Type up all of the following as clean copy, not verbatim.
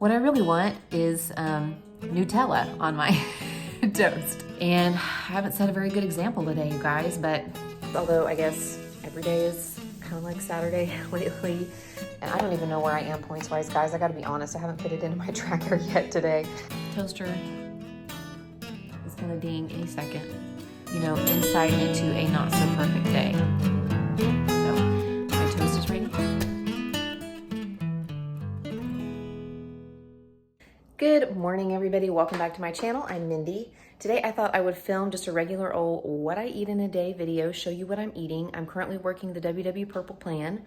What I really want is Nutella on my toast. And I haven't set a very good example today, you guys, but although I guess every day is kind of like Saturday lately, and I don't even know where I am points-wise, guys. I gotta be honest, I haven't put it into my tracker yet today. Toaster is gonna ding any second. You know, insight into a not so perfect day. So, my toast is ready. Good morning, everybody. Welcome back to my channel. I'm Mindy. Today I thought I would film just a regular old what I eat in a day video, show you what I'm eating. I'm currently working the WW Purple plan,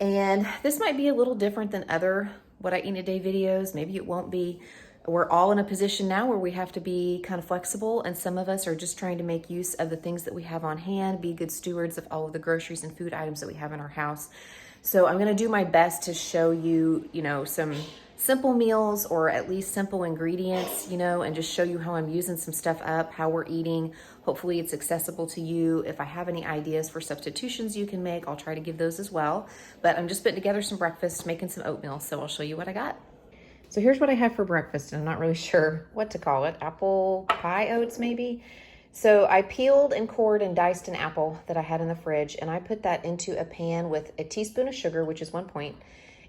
and this might be a little different than other what I eat in a day videos. Maybe it won't be. We're all in a position now where we have to be kind of flexible, and some of us are just trying to make use of the things that we have on hand, be good stewards of all of the groceries and food items that we have in our house. So I'm gonna do my best to show you, some simple meals, or at least simple ingredients, and just show you how I'm using some stuff up, how we're eating. Hopefully it's accessible to you. If I have any ideas for substitutions you can make, I'll try to give those as well. But I'm just putting together some breakfast, making some oatmeal, so I'll show you what I got. So here's what I have for breakfast, and I'm not really sure what to call it. Apple pie oats, maybe? So I peeled and cored and diced an apple that I had in the fridge, and I put that into a pan with a teaspoon of sugar, which is 1 point,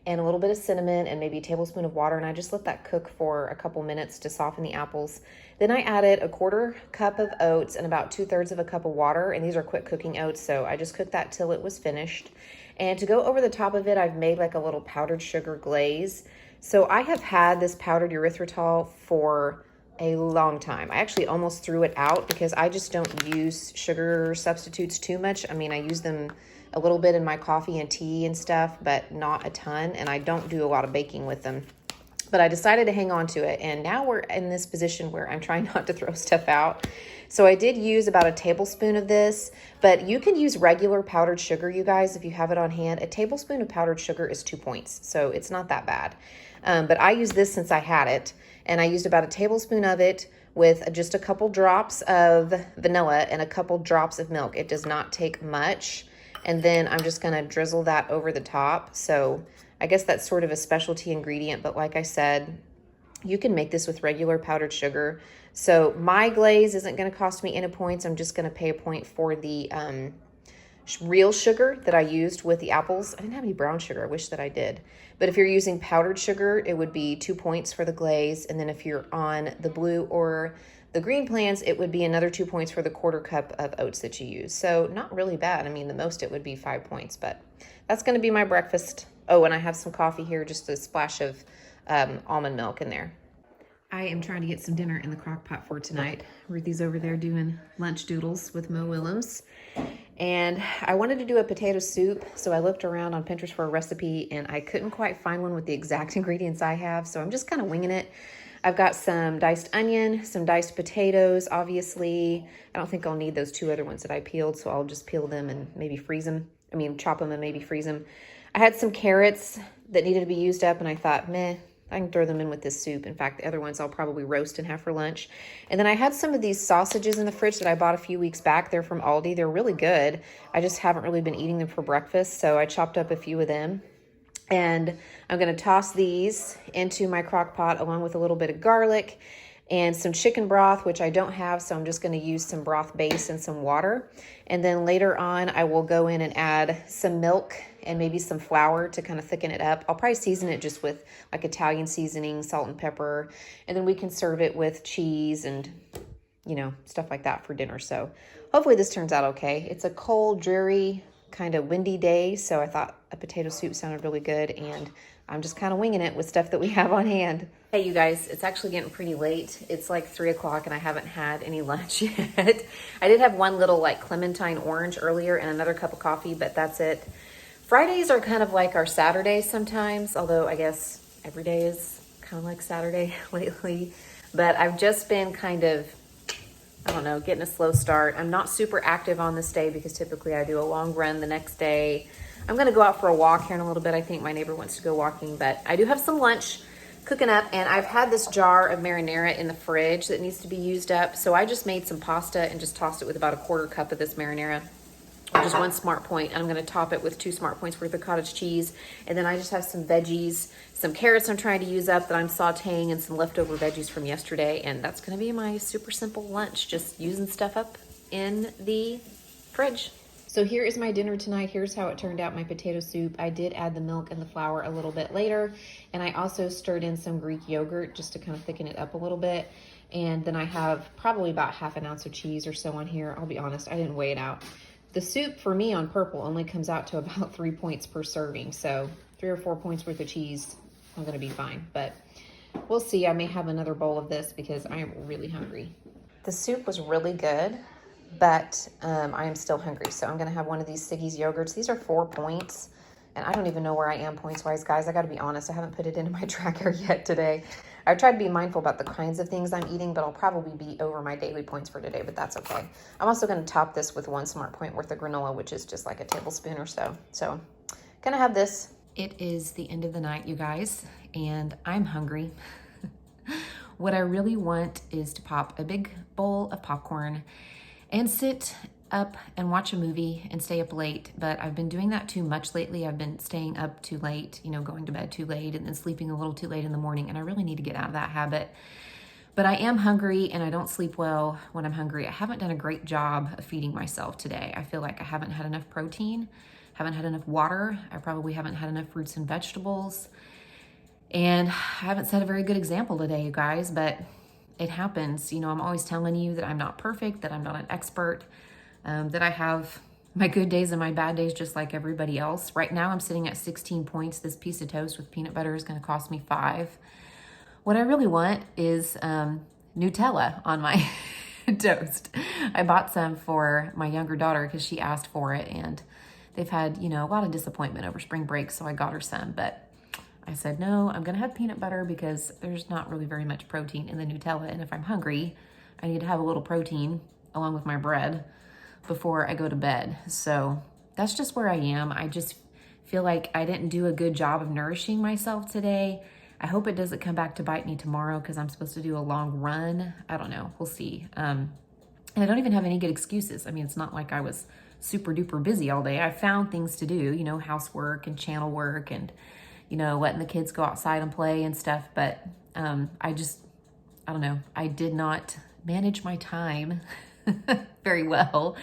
and a little bit of cinnamon and maybe a tablespoon of water, and I just let that cook for a couple minutes to soften the apples. Then I added a 1/4 cup of oats and about 2/3 of a cup of water, and these are quick cooking oats, so I just cooked that till it was finished. And to go over the top of it, I've made like a little powdered sugar glaze. So I have had this powdered erythritol for a long time. I actually almost threw it out because I just don't use sugar substitutes too much. I mean, I use them a little bit in my coffee and tea and stuff, but not a ton, and I don't do a lot of baking with them. But I decided to hang on to it, and now we're in this position where I'm trying not to throw stuff out. So I did use about a tablespoon of this, but you can use regular powdered sugar, you guys, if you have it on hand. A tablespoon of powdered sugar is 2 points, so it's not that bad. But I used this since I had it, and I used about a tablespoon of it with just a couple drops of vanilla and a couple drops of milk. It does not take much. And then I'm just gonna drizzle that over the top. So I guess that's sort of a specialty ingredient, but like I said, you can make this with regular powdered sugar. So my glaze isn't gonna cost me any points. I'm just gonna pay a point for the real sugar that I used with the apples. I didn't have any brown sugar, I wish that I did. But if you're using powdered sugar, it would be 2 points for the glaze. And then if you're on the blue or the green plans, it would be another 2 points for the 1/4 cup of oats that you use. So not really bad. I mean, the most it would be 5 points, but that's gonna be my breakfast. Oh, and I have some coffee here, just a splash of almond milk in there. I am trying to get some dinner in the crock pot for tonight. Ruthie's over there doing lunch doodles with Myww. And I wanted to do a potato soup, so I looked around on Pinterest for a recipe, and I couldn't quite find one with the exact ingredients I have, so I'm just kind of winging it. I've got some diced onion, some diced potatoes, obviously. I don't think I'll need those 2 other ones that I peeled, so I'll just peel them and maybe freeze them. I mean, chop them and maybe freeze them. I had some carrots that needed to be used up, and I thought, meh, I can throw them in with this soup. In fact, the other ones I'll probably roast and have for lunch. And then I had some of these sausages in the fridge that I bought a few weeks back. They're from Aldi. They're really good. I just haven't really been eating them for breakfast, so I chopped up a few of them. And I'm gonna toss these into my crock pot along with a little bit of garlic and some chicken broth, which I don't have, so I'm just gonna use some broth base and some water. And then later on, I will go in and add some milk and maybe some flour to kind of thicken it up. I'll probably season it just with like Italian seasoning, salt and pepper, and then we can serve it with cheese and, stuff like that for dinner. So hopefully this turns out okay. It's a cold, dreary, kind of windy day, so I thought a potato soup sounded really good, and I'm just kind of winging it with stuff that we have on hand. Hey, you guys, it's actually getting pretty late. It's like 3 o'clock and I haven't had any lunch yet. I did have one little like clementine orange earlier and another cup of coffee, but that's it. Fridays are kind of like our Saturdays sometimes, although I guess every day is kind of like Saturday lately. But I've just been kind of, I don't know, getting a slow start. I'm not super active on this day because typically I do a long run the next day. I'm gonna go out for a walk here in a little bit. I think my neighbor wants to go walking, but I do have some lunch cooking up, and I've had this jar of marinara in the fridge that needs to be used up. So I just made some pasta and just tossed it with about a 1/4 cup of this marinara. just 1 Smart Point, and I'm gonna top it with 2 Smart Points worth of cottage cheese. And then I just have some veggies, some carrots I'm trying to use up that I'm sauteing, and some leftover veggies from yesterday. And that's gonna be my super simple lunch, just using stuff up in the fridge. So here is my dinner tonight. Here's how it turned out, my potato soup. I did add the milk and the flour a little bit later, and I also stirred in some Greek yogurt just to kind of thicken it up a little bit. And then I have probably about ½ an ounce of cheese or so on here. I'll be honest, I didn't weigh it out. The soup for me on purple only comes out to about 3 points per serving. So 3 or 4 points worth of cheese, I'm gonna be fine. But we'll see, I may have another bowl of this because I am really hungry. The soup was really good, but I am still hungry. So I'm gonna have one of these Siggy's yogurts. These are 4 points, and I don't even know where I am points-wise, guys. I gotta be honest, I haven't put it into my tracker yet today. I've tried to be mindful about the kinds of things I'm eating, but I'll probably be over my daily points for today, but that's okay. I'm also gonna top this with 1 Smart Point worth of granola, which is just like a tablespoon or so. So, gonna have this. It is the end of the night, you guys, and I'm hungry. What I really want is to pop a big bowl of popcorn and sit up and watch a movie and stay up late, but I've been doing that too much lately. I've been staying up too late, you know, going to bed too late and then sleeping a little too late in the morning, and I really need to get out of that habit. But I am hungry, and I don't sleep well when I'm hungry. I haven't done a great job of feeding myself today. I feel like I haven't had enough protein, haven't had enough water. I probably haven't had enough fruits and vegetables, and I haven't set a very good example today, you guys, but it happens. You know, I'm always telling you that I'm not perfect, that I'm not an expert, that I have my good days and my bad days just like everybody else. Right now I'm sitting at 16 points. This piece of toast with peanut butter is gonna cost me 5. What I really want is Nutella on my toast. I bought some for my younger daughter because she asked for it, and they've had, you know, a lot of disappointment over spring break, so I got her some, but I said, no, I'm gonna have peanut butter because there's not really very much protein in the Nutella, and if I'm hungry, I need to have a little protein along with my bread before I go to bed. So that's just where I am. I just feel like I didn't do a good job of nourishing myself today. I hope it doesn't come back to bite me tomorrow because I'm supposed to do a long run. I don't know, we'll see. And I don't even have any good excuses. I mean, it's not like I was super duper busy all day. I found things to do, you know, housework and channel work and, you know, letting the kids go outside and play and stuff. But I don't know, I did not manage my time very well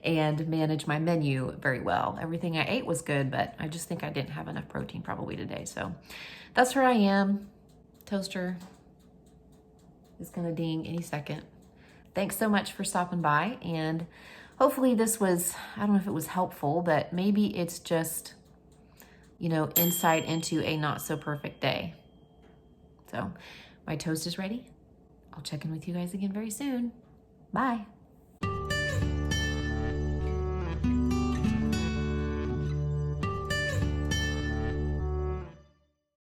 and manage my menu very well. Everything I ate was good, but I just think I didn't have enough protein probably today. So that's where I am. Toaster is gonna ding any second. Thanks so much for stopping by, and hopefully this was, I don't know if it was helpful, but maybe it's just, you know, insight into a not so perfect day. So my toast is ready. I'll check in with you guys again very soon. Bye.